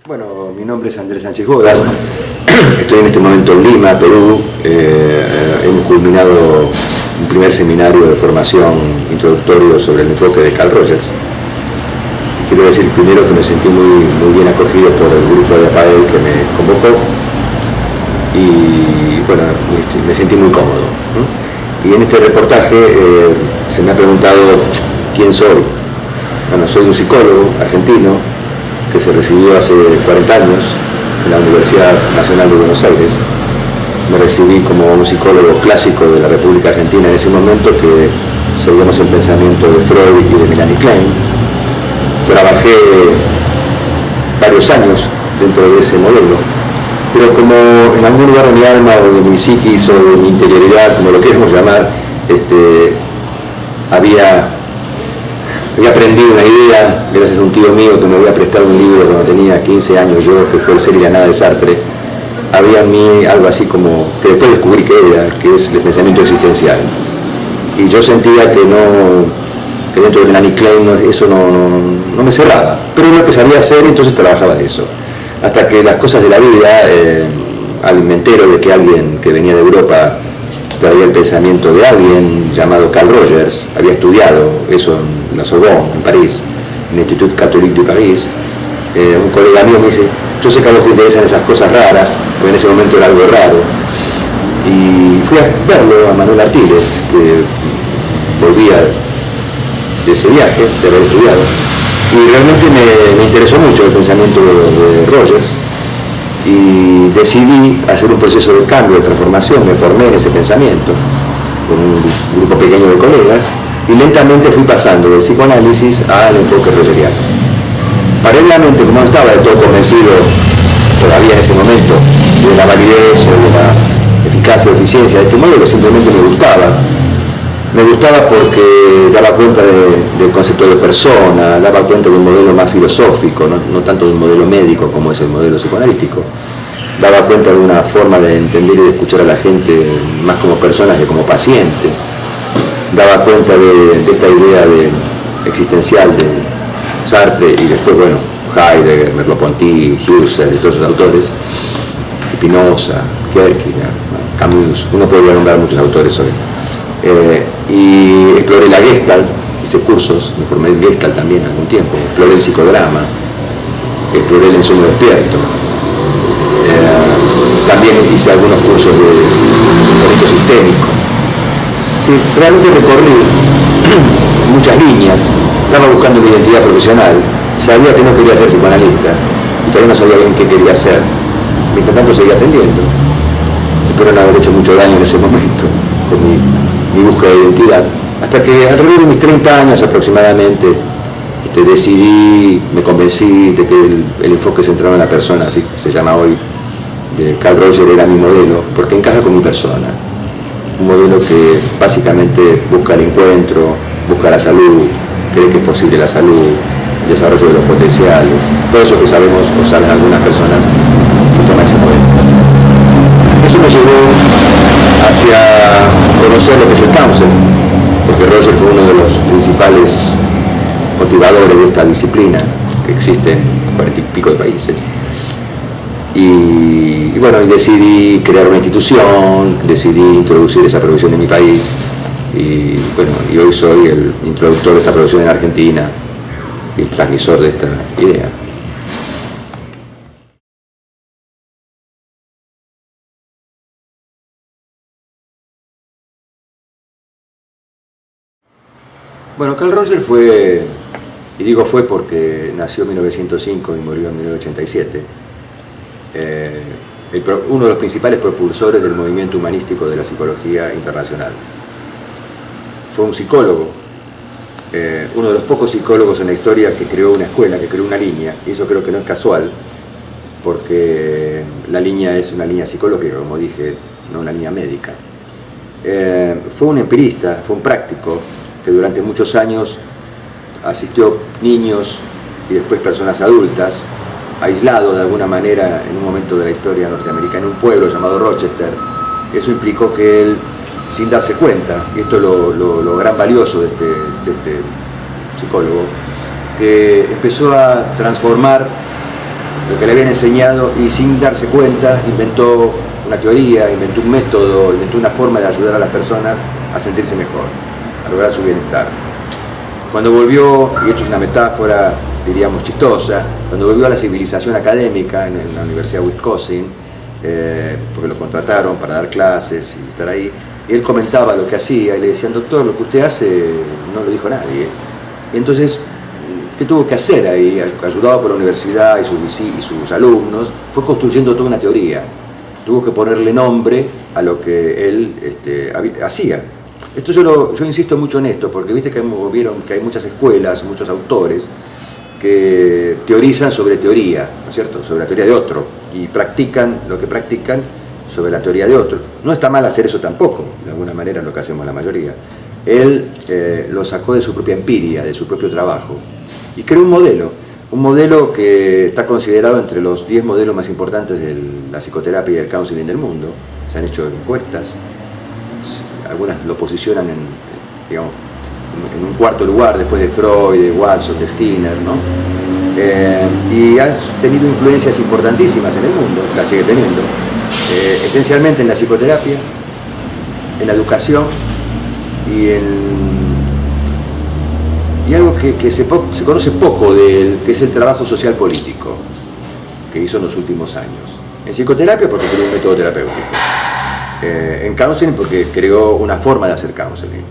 Bueno, mi nombre es Andrés Sánchez Bodas, estoy en este momento en Lima, Perú. Hemos culminado un primer seminario de formación introductorio sobre el enfoque de Carl Rogers. Quiero decir primero que me sentí muy bien acogido por el grupo de APAEL que me convocó y bueno, me sentí muy cómodo, ¿no? Y en este reportaje se me ha preguntado quién soy. Bueno, soy un psicólogo argentino que se recibió hace 40 años en la Universidad Nacional de Buenos Aires. Me recibí como un psicólogo clásico de la República Argentina en ese momento, que seguíamos el pensamiento de Freud y de Melanie Klein. Trabajé varios años dentro de ese modelo, pero como en algún lugar de mi alma o de mi psiquis o de mi interioridad, como lo queremos llamar, había aprendido una idea gracias a un tío mío que me había prestado un libro cuando tenía 15 años yo, que fue El ser y la nada de Sartre. Había en mí algo así como, que después descubrí que es el pensamiento existencial. Y yo sentía que dentro de Melanie Klein eso no me cerraba, pero era lo que sabía hacer y entonces trabajaba de eso. Hasta que las cosas de la vida, me entero de que alguien que venía de Europa traía el pensamiento de alguien llamado Carl Rogers, había estudiado eso en la Sorbonne, en París, en el Institut Catholique de París. Un colega mío me dice, yo sé que a vos te interesan esas cosas raras, porque en ese momento era algo raro, y fui a verlo a Manuel Artiles, que volvía de ese viaje, de haber estudiado, y realmente me interesó mucho el pensamiento de Rogers, y decidí hacer un proceso de cambio, de transformación. Me formé en ese pensamiento con un grupo pequeño de colegas y lentamente fui pasando del psicoanálisis al enfoque rogeriano. Paralelamente, como no estaba del todo convencido todavía en ese momento de la validez o de la eficacia o eficiencia de este modelo, simplemente me gustaba. Me gustaba porque daba cuenta del concepto de persona, daba cuenta de un modelo más filosófico, no tanto de un modelo médico como es el modelo psicoanalítico. Daba cuenta de una forma de entender y de escuchar a la gente más como personas que como pacientes. Daba cuenta de esta idea existencial de Sartre y después, bueno, Heidegger, Merleau-Ponty, Husserl y todos esos autores, Spinoza, Kierkegaard, Camus. Uno podría nombrar muchos autores hoy. Y exploré la Gestalt, hice cursos, me formé en Gestalt también algún tiempo, exploré el psicodrama, exploré el ensueño despierto, también hice algunos cursos de pensamiento sistémico. Sí, realmente recorrí muchas líneas, estaba buscando mi identidad profesional, sabía que no quería ser psicoanalista y todavía no sabía bien qué quería hacer, mientras tanto seguía atendiendo. Espero no haber hecho mucho daño en ese momento con mi búsqueda de identidad, hasta que alrededor de mis 30 años aproximadamente decidí, me convencí de que el enfoque centrado en la persona, así se llama hoy, de Carl Rogers, era mi modelo, porque encaja con mi persona. Un modelo que básicamente busca el encuentro, busca la salud, cree que es posible la salud, el desarrollo de los potenciales, todo eso que sabemos o saben algunas personas que toman ese modelo. Eso me llevó hacia conocer lo que es el counseling, porque Rogers fue uno de los principales motivadores de esta disciplina que existe en 40 y pico de países. Y bueno, y decidí crear una institución, decidí introducir esa profesión en mi país y bueno, y hoy soy el introductor de esta profesión en Argentina y el transmisor de esta idea. Bueno, Carl Rogers fue, y digo fue porque nació en 1905 y murió en 1987, uno de los principales propulsores del movimiento humanístico de la psicología internacional. Fue un psicólogo, uno de los pocos psicólogos en la historia que creó una escuela, que creó una línea, y eso creo que no es casual, porque la línea es una línea psicológica, como dije, no una línea médica. Fue un empirista, fue un práctico, que durante muchos años asistió niños y después personas adultas, aislados de alguna manera en un momento de la historia norteamericana, en un pueblo llamado Rochester. Eso implicó que él, sin darse cuenta, y esto es lo gran valioso de este psicólogo, que empezó a transformar lo que le habían enseñado, y sin darse cuenta inventó una teoría, inventó un método, inventó una forma de ayudar a las personas a sentirse mejor, a lograr su bienestar. Cuando volvió, y esto es una metáfora, diríamos, chistosa, cuando volvió a la civilización académica en la Universidad de Wisconsin, porque lo contrataron para dar clases y estar ahí, y él comentaba lo que hacía y le decían: doctor, lo que usted hace no lo dijo nadie. Y entonces, ¿qué tuvo que hacer ahí? Ayudado por la universidad y sus alumnos, fue construyendo toda una teoría. Tuvo que ponerle nombre a lo que él hacía. Esto yo insisto mucho en esto, porque viste que vieron que hay muchas escuelas, muchos autores que teorizan sobre teoría, ¿no es cierto?, sobre la teoría de otro, y practican lo que practican sobre la teoría de otro. No está mal hacer eso tampoco, de alguna manera es lo que hacemos la mayoría. Él lo sacó de su propia empiria, de su propio trabajo, y creó un modelo que está considerado entre los 10 modelos más importantes de la psicoterapia y el counseling del mundo. Se han hecho encuestas, algunas lo posicionan en un cuarto lugar después de Freud, de Watson, de Skinner, ¿no? Y ha tenido influencias importantísimas en el mundo, la sigue teniendo, esencialmente en la psicoterapia, en la educación y algo que se conoce poco de él, que es el trabajo social político que hizo en los últimos años. En psicoterapia, porque creó un método terapéutico. En counseling, porque creó una forma de hacer counseling.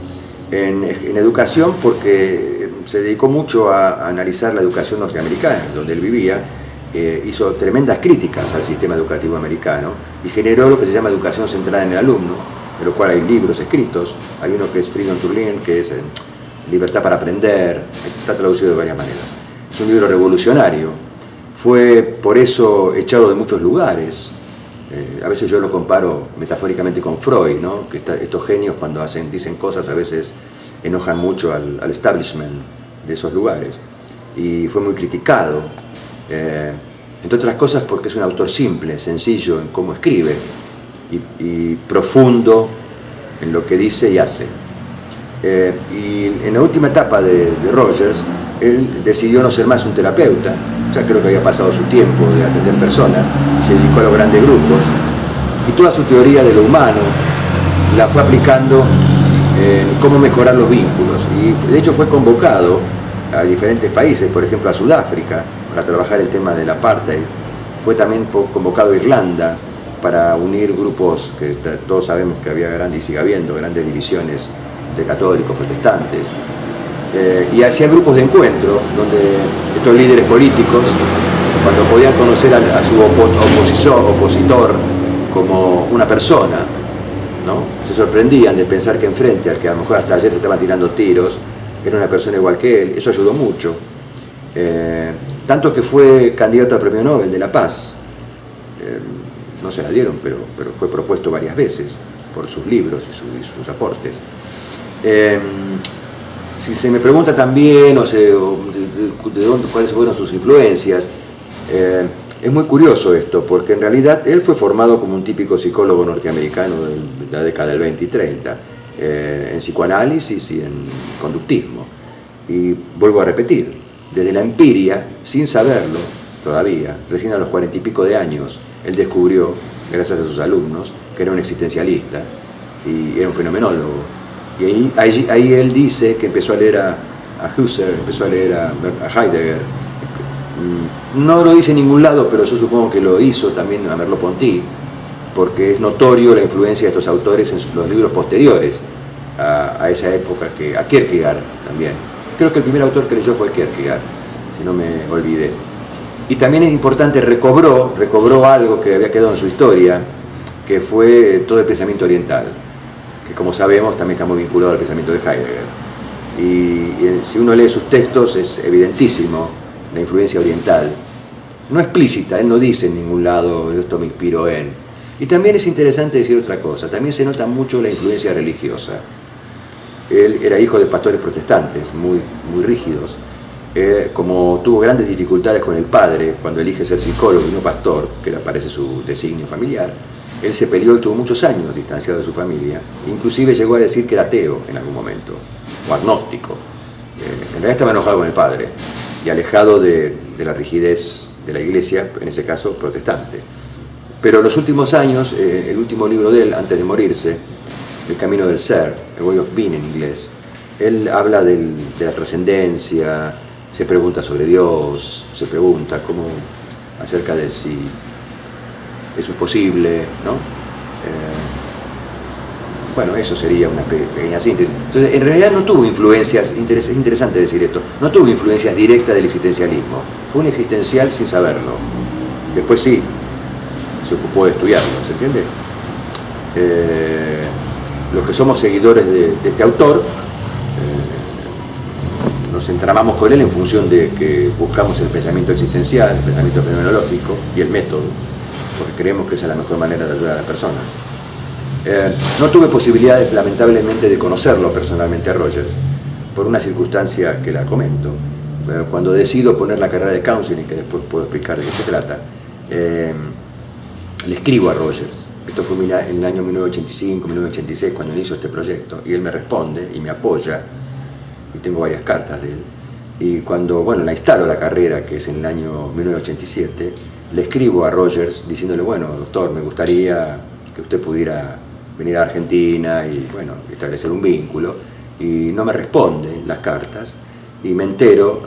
En educación, porque se dedicó mucho a analizar la educación norteamericana, donde él vivía. Hizo tremendas críticas al sistema educativo americano y generó lo que se llama educación centrada en el alumno, de lo cual hay libros escritos. Hay uno que es Freedom to Learn, que es Libertad para Aprender, está traducido de varias maneras. Es un libro revolucionario. Fue por eso echado de muchos lugares. A veces yo lo comparo metafóricamente con Freud, ¿no? Que estos genios, cuando dicen cosas, a veces enojan mucho al establishment de esos lugares. Y fue muy criticado, entre otras cosas porque es un autor simple, sencillo en cómo escribe y profundo en lo que dice y hace. Y en la última etapa de Rogers, él decidió no ser más un terapeuta. Ya creo que había pasado su tiempo de atender personas y se dedicó a los grandes grupos, y toda su teoría de lo humano la fue aplicando en cómo mejorar los vínculos, y de hecho fue convocado a diferentes países, por ejemplo a Sudáfrica, para trabajar el tema del apartheid. Fue también convocado a Irlanda para unir grupos que todos sabemos que había y sigue habiendo grandes divisiones de católicos, protestantes. Y hacía grupos de encuentro donde estos líderes políticos, cuando podían conocer a su opositor como una persona, ¿no?, se sorprendían de pensar que enfrente, al que a lo mejor hasta ayer se estaban tirando tiros, era una persona igual que él. Eso ayudó mucho, tanto que fue candidato a Premio Nobel de la Paz. No se la dieron, pero fue propuesto varias veces por sus libros y sus aportes. Si se me pregunta también, cuáles fueron sus influencias, es muy curioso esto, porque en realidad él fue formado como un típico psicólogo norteamericano de la década del 20 y 30, en psicoanálisis y en conductismo. Y vuelvo a repetir, desde la empiria, sin saberlo todavía, recién a los 40 y pico de años, él descubrió, gracias a sus alumnos, que era un existencialista y era un fenomenólogo. Y ahí él dice que empezó a leer a Husserl, empezó a leer a Heidegger. No lo dice en ningún lado, pero yo supongo que lo hizo también a Merleau-Ponty, porque es notorio la influencia de estos autores en los libros posteriores a esa época, a Kierkegaard también. Creo que el primer autor que leyó fue Kierkegaard, si no me olvidé. Y también es importante, recobró algo que había quedado en su historia, que fue todo el pensamiento oriental, que como sabemos también está muy vinculado al pensamiento de Heidegger. Y si uno lee sus textos es evidentísimo la influencia oriental. No explícita, él no dice en ningún lado, esto me inspiró en. Y también es interesante decir otra cosa, también se nota mucho la influencia religiosa. Él era hijo de pastores protestantes, muy rígidos. Como tuvo grandes dificultades con el padre cuando elige ser psicólogo y no pastor, que parece su designio familiar, él se peleó y tuvo muchos años distanciado de su familia. Inclusive llegó a decir que era ateo en algún momento, o agnóstico. En realidad estaba enojado con el padre y alejado de la rigidez de la iglesia, en ese caso protestante. Pero en los últimos años, el último libro de él, antes de morirse, El camino del ser, A Way of Being en inglés, él habla de la trascendencia, se pregunta sobre Dios, se pregunta acerca de si eso es posible, ¿no? Bueno, eso sería una pequeña síntesis. Entonces, en realidad no tuvo influencias, es interesante decir esto, no tuvo influencias directas del existencialismo, fue un existencial sin saberlo. Después sí, se ocupó de estudiarlo, ¿se entiende? Los que somos seguidores de este autor, nos entramamos con él en función de que buscamos el pensamiento existencial, el pensamiento fenomenológico y el método, porque creemos que esa es la mejor manera de ayudar a las personas. No tuve posibilidades, lamentablemente, de conocerlo personalmente a Rogers, por una circunstancia que la comento. Cuando decido poner la carrera de counseling, que después puedo explicar de qué se trata, le escribo a Rogers. Esto fue en el año 1985, 1986, cuando inicio este proyecto, y él me responde y me apoya, y tengo varias cartas de él. Y cuando, la instalo la carrera, que es en el año 1987, le escribo a Rogers diciéndole, bueno, doctor, me gustaría que usted pudiera venir a Argentina y, establecer un vínculo, y no me responde las cartas, y me entero,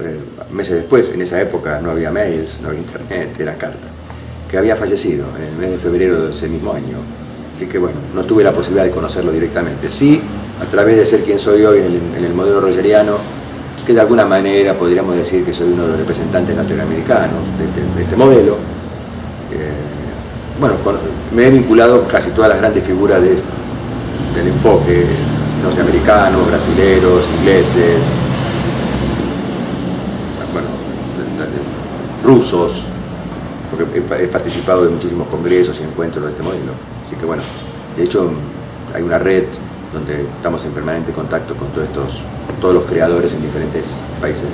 meses después, en esa época no había mails, no había internet, eran cartas, que había fallecido en el mes de febrero de ese mismo año. Así que no tuve la posibilidad de conocerlo directamente. Sí, a través de ser quien soy hoy en el modelo rogeriano, que de alguna manera podríamos decir que soy uno de los representantes latinoamericanos de este modelo. Me he vinculado casi todas las grandes figuras del enfoque norteamericanos, brasileros, ingleses, rusos, porque he participado de muchísimos congresos y encuentros de este modelo. Así que de hecho hay una red donde estamos en permanente contacto con todos los creadores en diferentes países.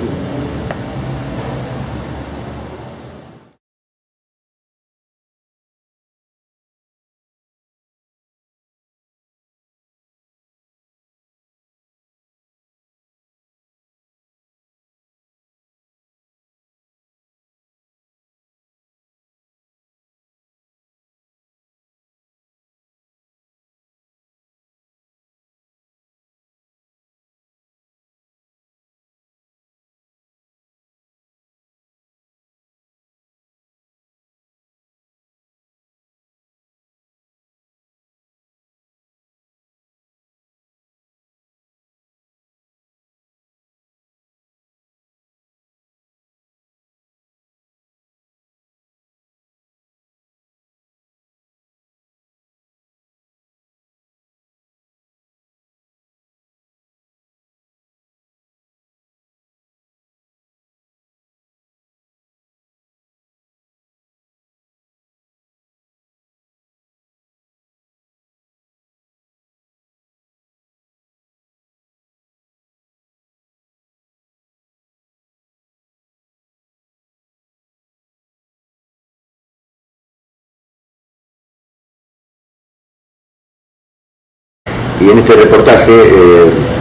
Y en este reportaje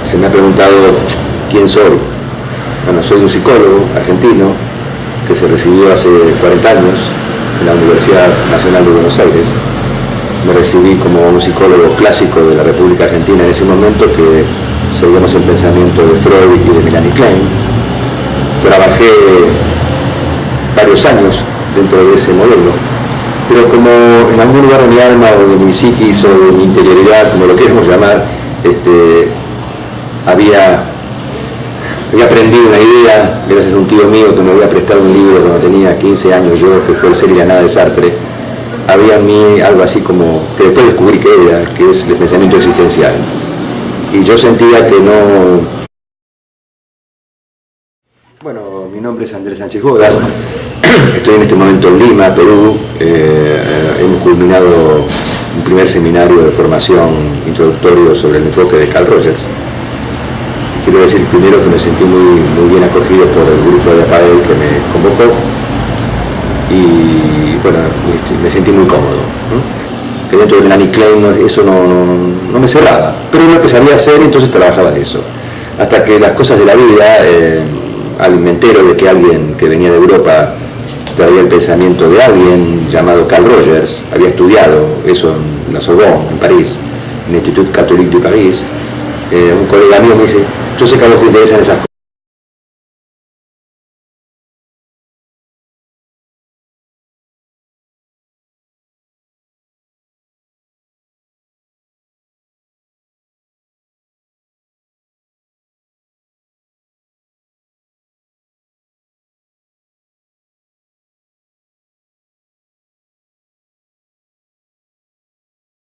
se me ha preguntado quién soy. Soy un psicólogo argentino que se recibió hace 40 años en la Universidad Nacional de Buenos Aires. Me recibí como un psicólogo clásico de la República Argentina en ese momento, que seguimos el pensamiento de Freud y de Melanie Klein. Trabajé varios años dentro de ese modelo, pero como en algún lugar de mi alma o de mi psiquis o de mi interioridad, como lo queremos llamar, había aprendido una idea gracias a un tío mío que me había prestado un libro cuando tenía 15 años yo, que fue El ser y la nada de Sartre. Había en mí algo así como, que después descubrí que es el pensamiento existencial. Y yo sentía que no... Mi nombre es Andrés Sánchez Bodas. Estoy en este momento en Lima, Perú. Hemos culminado un primer seminario de formación introductorio sobre el enfoque de Carl Rogers. Quiero decir primero que me sentí muy bien acogido por el grupo de APAEL que me convocó y me sentí muy cómodo, ¿no? Que dentro de Melanie Klein eso no me cerraba, pero era lo que sabía hacer, entonces trabajaba de eso. Hasta que las cosas de la vida, me entero de que alguien que venía de Europa traía el pensamiento de alguien llamado Carl Rogers, había estudiado eso en la Sorbonne, en París, en el Institut Catholique de París. Un colega mío me dice, yo sé que a vos te interesan esas cosas.